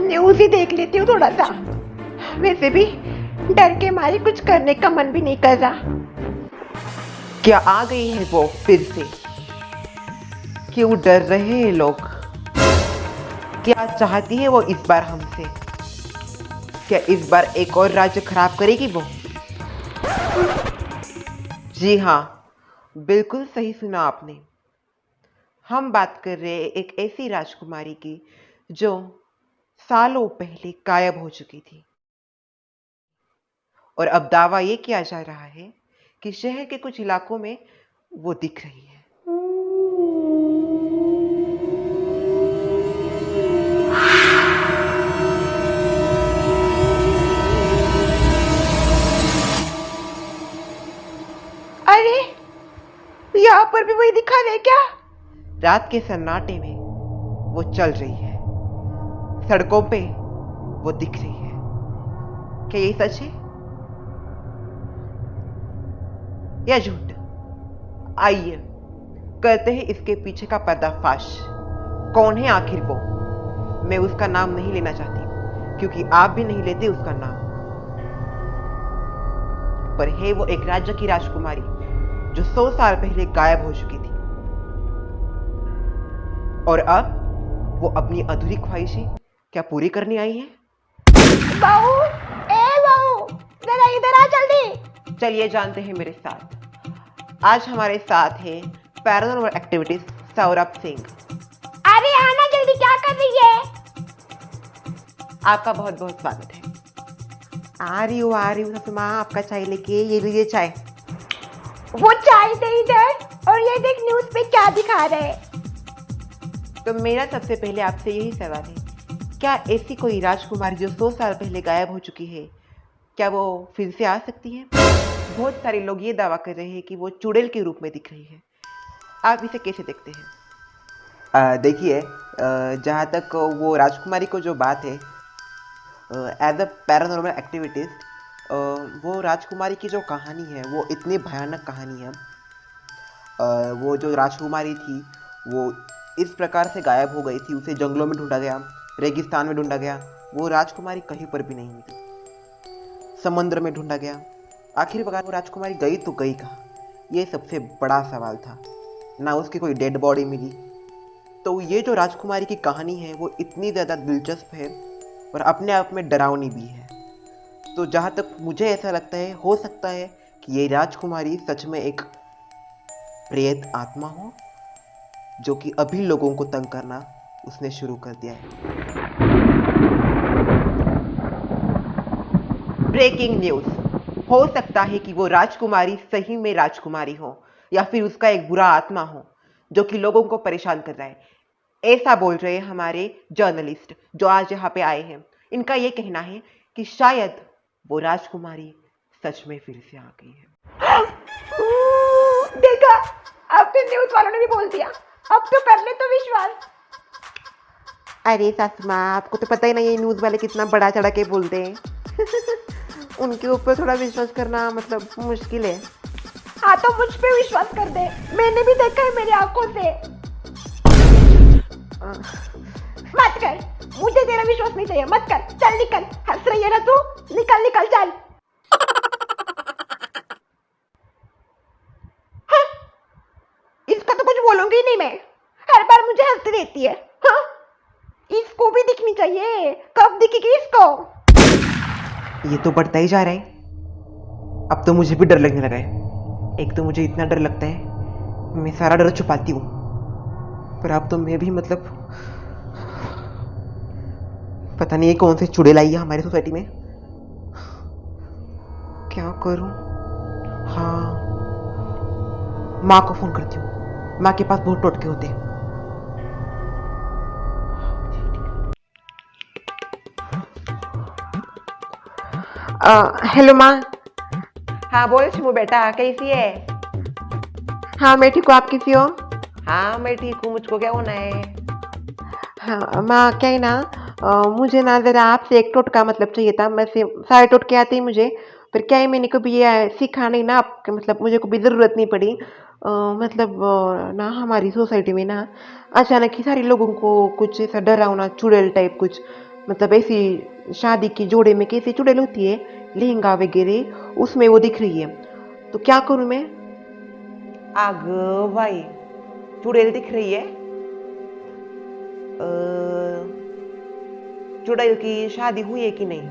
News ही देख लेती हूँ थोड़ा सा। वैसे भी डर के मारे कुछ करने का मन भी नहीं कर रहा। क्या आ गई है वो फिर से? क्यों डर रहे हैं लोग? क्या चाहती है वो इस बार हमसे? क्या इस बार एक और राज्य खराब करेगी वो? जी हाँ, बिल्कुल सही सुना आपने। हम बात कर रहे हैं एक ऐसी राजकुमारी की जो सालों पहले गायब हो चुकी थी, और अब दावा ये किया जा रहा है कि शहर के कुछ इलाकों में वो दिख रही है। अरे यहाँ पर भी वही दिखा रहे क्या? रात के सन्नाटे में वो चल रही है, सड़कों पे वो दिख रही है। क्या ये सच है या झूठ? आइए करते हैं इसके पीछे का पर्दाफाश। कौन है आखिर वो? मैं उसका नाम नहीं लेना चाहती, क्योंकि आप भी नहीं लेते उसका नाम। पर है वो एक राज्य की राजकुमारी जो 100 साल पहले गायब हो चुकी थी, और अब वो अपनी अधूरी ख्वाहिशें क्या पूरी करने आई है? बहू, ए बहू, जरा इधर आ जल्दी। चलिए जानते हैं मेरे साथ। आज हमारे साथ है पैरानॉर्मल एक्टिविटीज सौरभ सिंह। अरे आना जल्दी, क्या कर रही है? आपका बहुत बहुत स्वागत है। आ रही हूँ ससुमा, आपका चाय लेके। ये लीजिए चाय। वो चाय दे इधर, और ये देख न्यूज पे क्या दिखा रहे हैं। तो मेरा सबसे पहले आपसे यही सवाल है, क्या ऐसी कोई राजकुमारी जो 100 साल पहले गायब हो चुकी है, क्या वो फिर से आ सकती है? बहुत सारे लोग ये दावा कर रहे हैं कि वो चुड़ैल के रूप में दिख रही है। आप इसे कैसे देखते हैं? देखिए, जहाँ तक वो राजकुमारी को जो बात है, एज अ पैरानॉर्मल एक्टिविटीज, वो राजकुमारी की जो कहानी है वो इतनी भयानक कहानी है। वो जो राजकुमारी थी वो इस प्रकार से गायब हो गई थी। उसे जंगलों में ढूंढा गया, रेगिस्तान में ढूंढा गया, वो राजकुमारी कहीं पर भी नहीं मिली। समुद्र में ढूंढा गया, आखिरकार वो राजकुमारी गई तो गई कहाँ? ये सबसे बड़ा सवाल था। ना उसकी कोई डेड बॉडी मिली। तो ये जो राजकुमारी की कहानी है वो इतनी ज़्यादा दिलचस्प है और अपने आप में डरावनी भी है। तो जहाँ तक मुझे ऐसा लगता है, हो सकता है कि ये राजकुमारी सच में एक प्रेत आत्मा हो, जो कि अभी लोगों को तंग करना उसने शुरू कर दिया है। Breaking news! हो सकता है कि वो राजकुमारी सही में राजकुमारी हो, या फिर उसका एक बुरा आत्मा हो जो कि लोगों को परेशान कर रहा है। ऐसा बोल रहे हैं हमारे जर्नलिस्ट जो आज यहाँ पे आए हैं। इनका ये कहना है कि शायद वो राजकुमारी सच में फिर से आ गई है। देखा, अब तो न्यूज वालों ने भी बोल दिया। अब तो कर ले तो विश्वास। अरे सासू माँ, आपको तो पता ही नहीं है न्यूज़ वाले कितना बड़ा चढ़ा के बोलते हैं। उनके ऊपर थोड़ा विश्वास करना मतलब मुश्किल है। हाँ तो मुझ पे विश्वास कर दे, मैंने भी देखा है मेरी आंखों से। मत कर, मुझे तेरा विश्वास नहीं चाहिए। मत कर, चल निकल। हंस रही है ना तू? निकल निकल चल। हाँ? इसका तो कुछ बोलूंगी नहीं मैं। हर बार मुझे हंसती रहती है। हाँ? इसको भी दिखनी चाहिए। कब दिखेगी इसको? ये तो बढ़ता ही जा रहा है। अब तो मुझे भी डर लगने लगा है। एक तो मुझे इतना डर लगता है, मैं सारा डर छुपाती हूँ, पर अब तो मैं भी मतलब पता नहीं कौन से चुड़ैल आई है हमारी सोसाइटी में। क्या करूं? हाँ, माँ को फोन करती हूँ। माँ के पास बहुत टोटके होते हैं। हेलो माँ। हाँ बोल शिमू बेटा, कैसी है? हाँ मैं ठीक हूँ, आप कैसी हो? हाँ मैं ठीक हूँ, मुझको क्या होना है? हाँ माँ, क्या है ना, मुझे ना ज़रा आपसे एक टोटका मतलब चाहिए था। मैं से सारे टोटके आते ही मुझे, पर क्या है मैंने कभी ये सीखा नहीं ना, आपके मतलब मुझे कभी ज़रूरत नहीं पड़ी। ना हमारी सोसाइटी में ना अचानक ही सारे लोगों को कुछ ऐसा डरावना चुड़ैल टाइप कुछ मतलब ऐसी शादी की जोड़े में कैसी चुड़ैल होती है, लहंगा वगैरह, उसमें वो दिख रही है। तो क्या करूं मैं? आग भाई, चुड़ैल दिख रही है। चुड़ैल की शादी हुई है कि नहीं?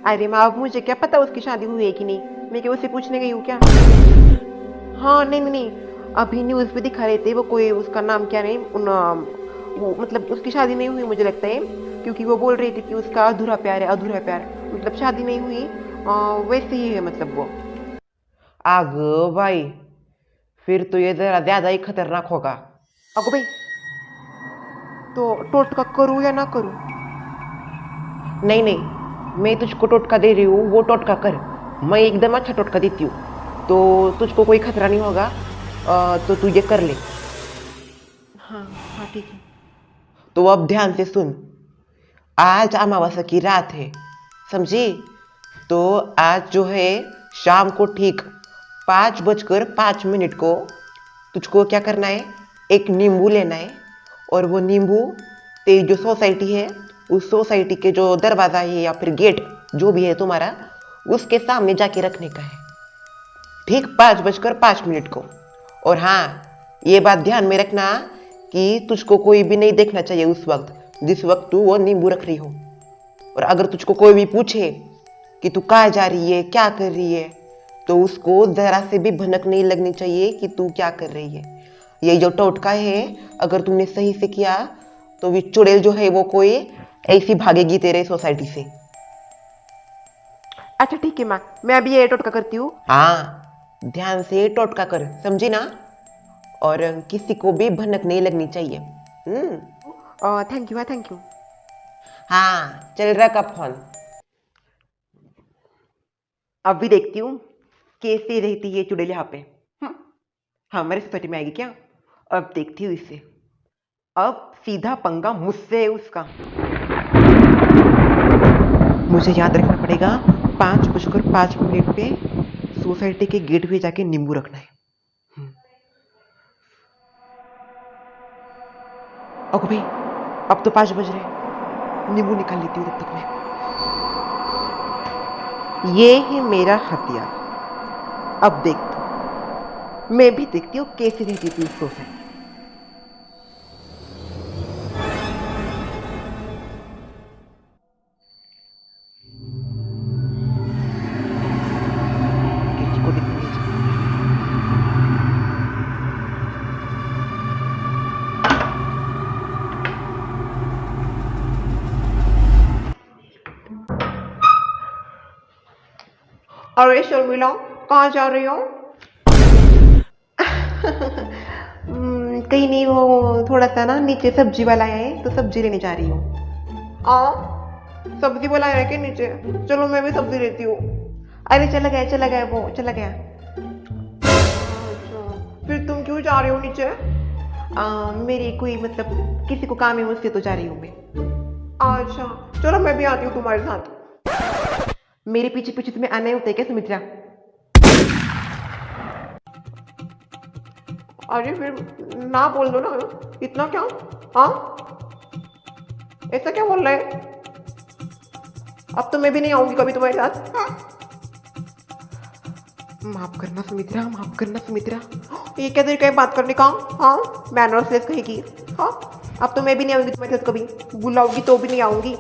अरे माँ, अब मुझे क्या पता उसकी शादी हुई है कि नहीं, मैं क्या उससे पूछने गई हूँ क्या? हाँ नहीं नहीं नहीं, अभी न्यूज़ पे दिखा रहे थे वो, कोई उसका नाम क्या नहीं वो मतलब उसकी शादी नहीं हुई मुझे लगता है, क्योंकि वो बोल रही थी कि उसका अधूरा प्यार है, अधूरा प्यार, मतलब शादी नहीं हुई। वैसे ही है मतलब वो। आग भाई, फिर तो ये जरा ज्यादा ही खतरनाक होगा। अगो भाई, तो टोटका करूँ या ना करूँ? नहीं नहीं, मैं तुझको टोटका दे रही हूँ, वो टोटका कर। मैं एकदम अच्छा टोटका देती हूँ, तो तुझको कोई खतरा नहीं होगा। तो तू ये कर ले। हाँ हाँ ठीक है। तो अब ध्यान से सुन, आज अमावस्या की रात है, समझी? तो आज जो है शाम को ठीक 5:05 को तुझको क्या करना है, एक नींबू लेना है, और वो नींबू तेरी जो सोसाइटी है, उस सोसाइटी के जो दरवाजा है या फिर गेट जो भी है तुम्हारा, उसके सामने जाके रखने का है, ठीक 5:05 को। और हाँ, ये बात ध्यान में रखना कि तुझको कोई भी नहीं देखना चाहिए उस वक्त, जिस वक्त तू वो नींबू रख रही हो। और अगर तुझको कोई भी पूछे कि तू कहाँ जा रही है, क्या कर रही है, तो उसको जरा से भी भनक नहीं लगनी चाहिए कि तू क्या कर रही है। ये जो टोटका है, अगर तुमने सही से किया तो वो चुड़ैल जो है वो कोई ऐसी भागेगी तेरे सोसाइटी से। अच्छा ठीक है माँ, मैं अभी ये टोटका करती हूँ। हाँ, ध्यान से टोटका कर, समझी ना? और किसी को भी भनक नहीं लगनी चाहिए। थैंक यू हाँ, थैंक यू। हाँ चल, रख अब फोन। अब भी देखती हूँ कैसे रहती है चुड़ैल यहाँ पे। हाँ, हमारे सोसाइटी में आएगी क्या? अब देखती हूँ इसे। अब सीधा पंगा मुझसे है उसका। मुझे याद रखना पड़ेगा, 5:05 पे सोसाइटी के गेट पे जाके नींबू रखना है। ओके भाई, अब तो 5 बज रहे, नींबू निकाल लेती हूँ तब तक मैं। ये है मेरा हथियार। अब देखती हूँ, मैं भी देखती हूँ कैसे रहती थी उस सोसाइटी। किसी को दिखने नहीं चाहिए। अरे शर्मिला, कहाँ जा रही हो? कहीं नहीं, वो थोड़ा सा ना नीचे सब्जी वाला है, तो सब्जी लेने जा रही हूँ। सब्जी वाला है क्या नीचे? चलो मैं भी सब्जी लेती हूँ। अरे चला गया वो, चला गया। अच्छा, फिर तुम क्यों जा रही हो नीचे? मेरी कोई मतलब किसी को काम है मुझसे, तो जा रही हूँ मैं। अच्छा चलो, मैं भी आती हूँ तुम्हारे साथ। मेरे पीछे पीछे तुम्हें आना ही होता है क्या सुमित्रा? अरे फिर ना बोल दो ना, इतना क्या? हाँ, ऐसा क्या बोल रहे हैं? अब तो मैं भी नहीं आऊंगी कभी तुम्हारे साथ। माफ करना सुमित्रा, माफ करना सुमित्रा। ये क्या तरीका है बात करने का? हाँ, मैनर्सलेस कहेगी। हाँ, अब तो मैं भी नहीं आऊंगी तुम्हारे साथ कभी, बुलाओगी तो भी नहीं आऊंगी।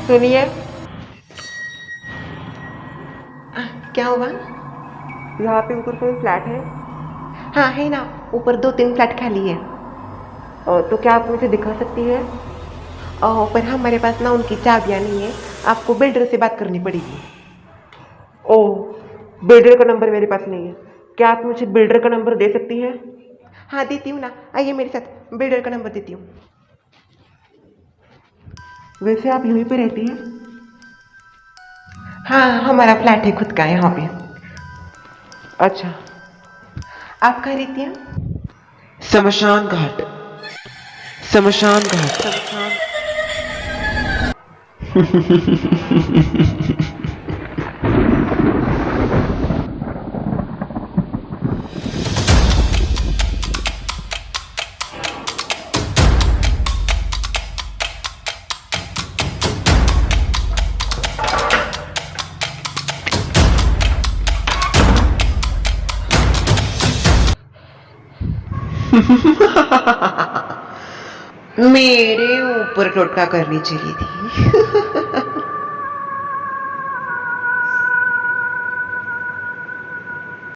सुनिए, क्या हुआ? यहाँ पे ऊपर कोई फ्लैट है? हाँ है ना, ऊपर 2-3 फ्लैट खाली है। तो क्या आप मुझे दिखा सकती है? पर हमारे पास ना उनकी चाबियाँ नहीं है, आपको बिल्डर से बात करनी पड़ेगी। ओह, बिल्डर का नंबर मेरे पास नहीं है। क्या आप मुझे बिल्डर का नंबर दे सकती हैं? हाँ देती हूँ ना, आइए मेरे साथ, बिल्डर का नंबर देती हूँ। वैसे आप यहीं पे रहती हैं? हाँ हमारा फ्लैट है खुद का यहाँ पे। अच्छा। आप कहाँ रहती हैं? शमशान घाट। शमशान घाट। शमशान। मेरे ऊपर टोटका करनी चाहिए थी।